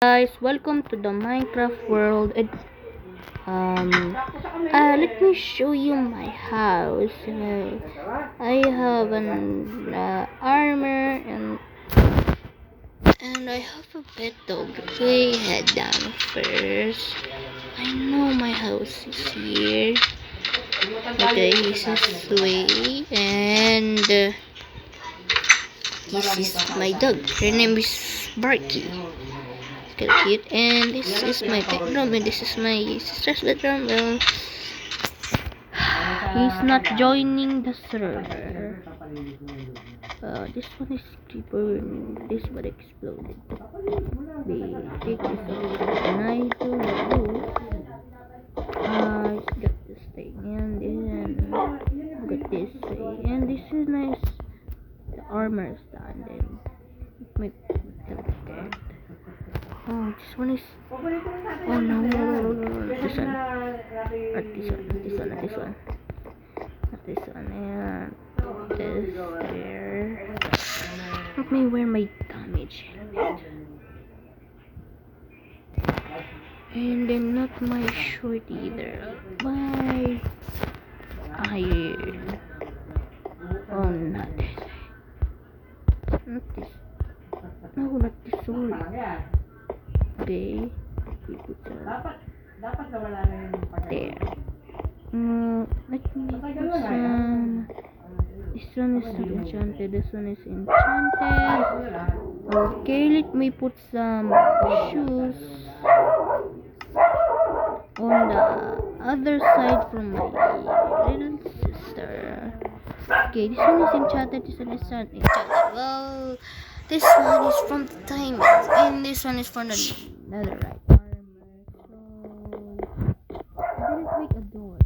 Guys, welcome to the Minecraft world. Let me show you my house. I have an armor and I have a pet dog. Okay, head down first. I know my house is here. Okay, this is way and this is my dog. Her name is Barky. Kind of cute. And this is my bedroom, and this is my sister's bedroom. Well, he's not joining the server. This one is creeper, and this one exploded. We take this off, and I don't know. Got this thing, and then got this thing, and this is nice. The armor stand, and my teleport. Oh, this one is. Oh no, this one. Not this one, not this one, not this one. Not this one, and this there. Let me wear my damage helmet. And then not my short either. My iron. Oh, not this. Not this. No, not this sword. Okay, we put that there. Let me put some. This one is not enchanted. This one is enchanted. Okay, let me put some shoes on the other side from my little sister. Okay, this one is enchanted. This one is not enchanted. Well, this one is from the time, and this one is from the netherite armor. So I didn't make a door.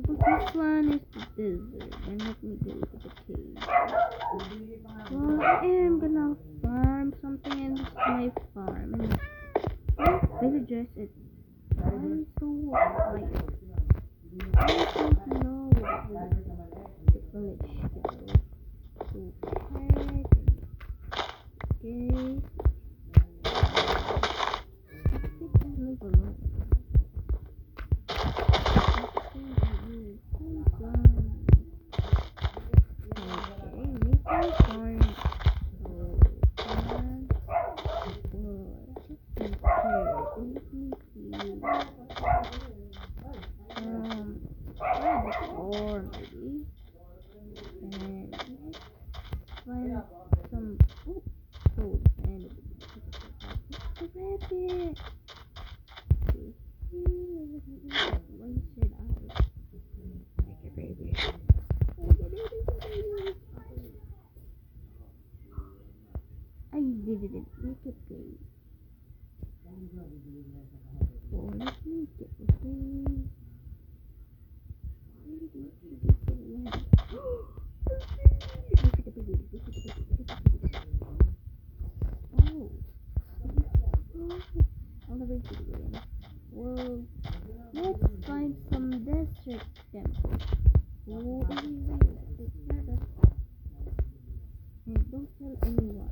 This one is the desert, and let me go to the cave. Well, I am gonna farm something, and this is my farm. And villagers, I'm so tired. I don't know where the village goes. So tired. Okay. I think I live alone. Or maybe and find some food and the rabbit. One said like a rabbit. I didn't make it play. Oh, let's make it okay. Oh, I'll never do it again. Well, let's find some desert temple. Oh, anyway, take care of that. And don't tell anyone.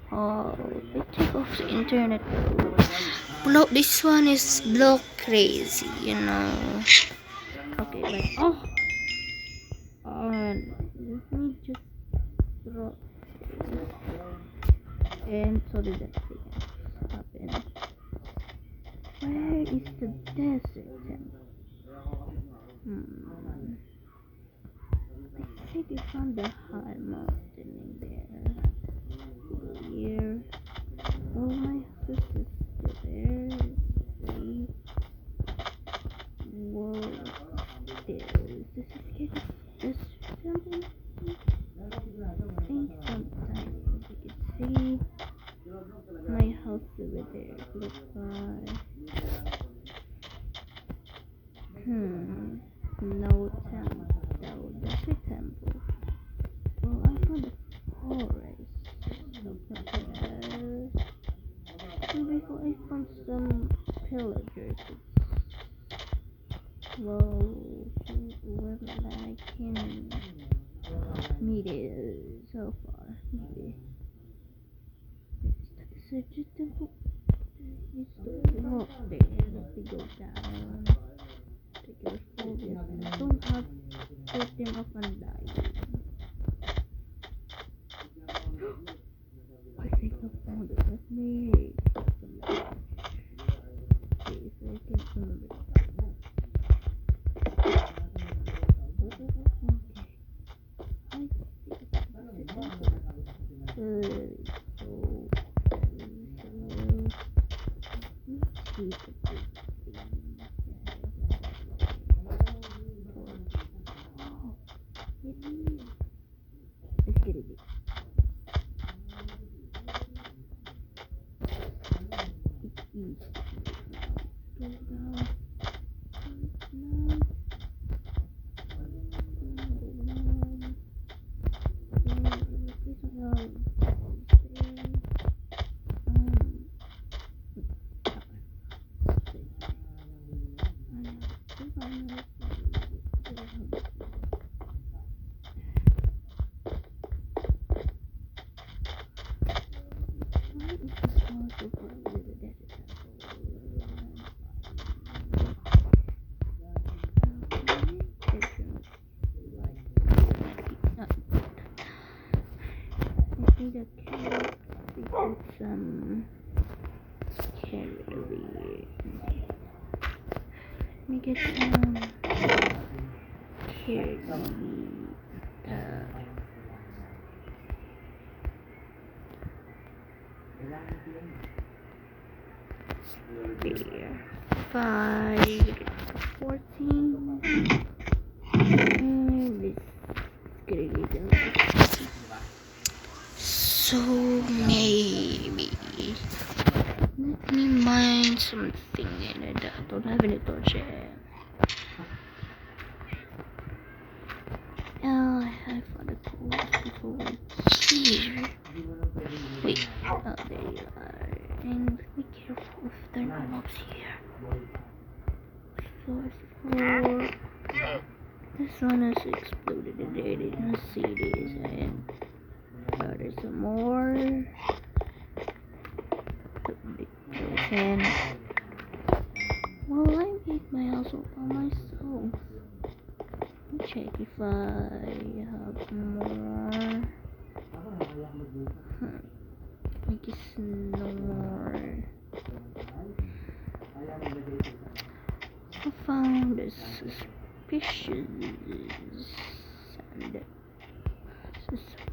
Oh, they take off the internet. No, this one is block crazy, you know. Okay, but let me just throw this. And so did that thing happen. Where is the desert temple? I think we found the high mountain in there. Here. Oh, my house is still there. See? Whoa. There is this escape. This temple. Think sometime you can see my house over there. Goodbye. No temple. No desert temple. Well, I found a forest. So before I found some some pillagers. Well, whoever that I can meet it so far. Maybe. So just to walk there, let me go down. Take your phobias. Don't have to put them up and die. I think I found it. Let me okay, so I can remember. Let's get it. Some carrot over here. Let me get some carrot. There. 5, 14. And this is gonna be so maybe let me mine something in it. I don't have any torch yet. Oh, I found a cool here. Wait, oh there you are. And be careful if there are mobs here. So this one has exploded and I didn't see this, and there's some more. And well, I made my house all by myself. Let me check if I have more. I guess no more. I found a suspicious and sister.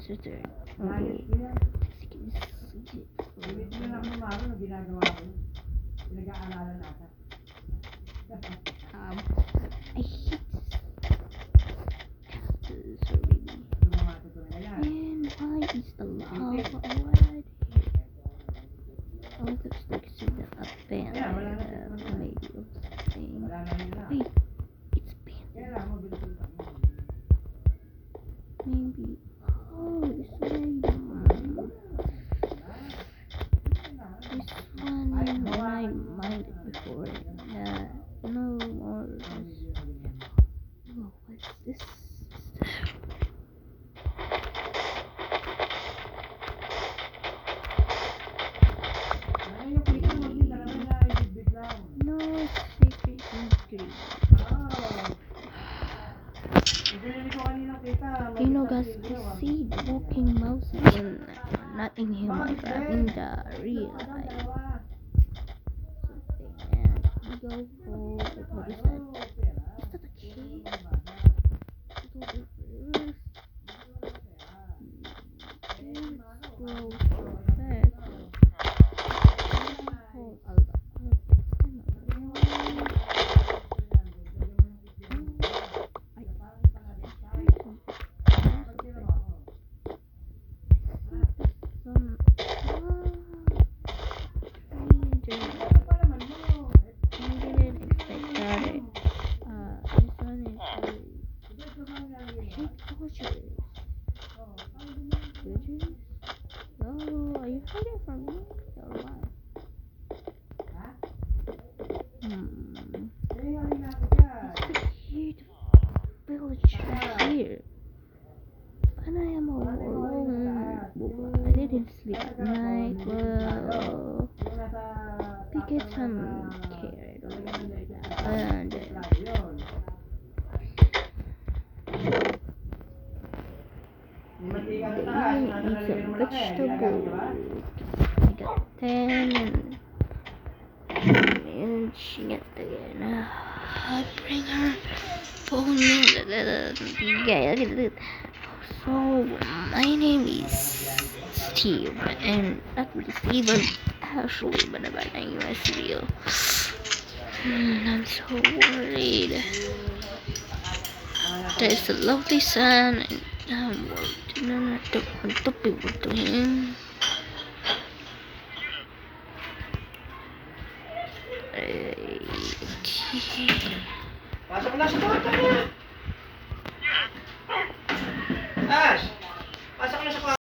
Okay. I hate cactus already. And why is the lava right here? Oh, it looks like it's in the abandoned maybe of thing. No more. Oh, what's this? No secret ingredient. You know, guys, I see the walking mouse in Nottingham. I'm having the real life. And we go for what is that? Is that a key? We go reverse. Let's go so fast. Hold on. Oh, are you hiding from me or what? It's a huge village here, and I am all alone. I didn't sleep at night. Well, we get some carried away, and they eat some vegetables. I got 10 and she got again. I'll bring her phone. So my name is Steve, and not really Steven actually, but my name is real. I'm so worried. There's a lovely sun, and I'm worried. And I don't want to be with him. Pasok na sa kwarto niya.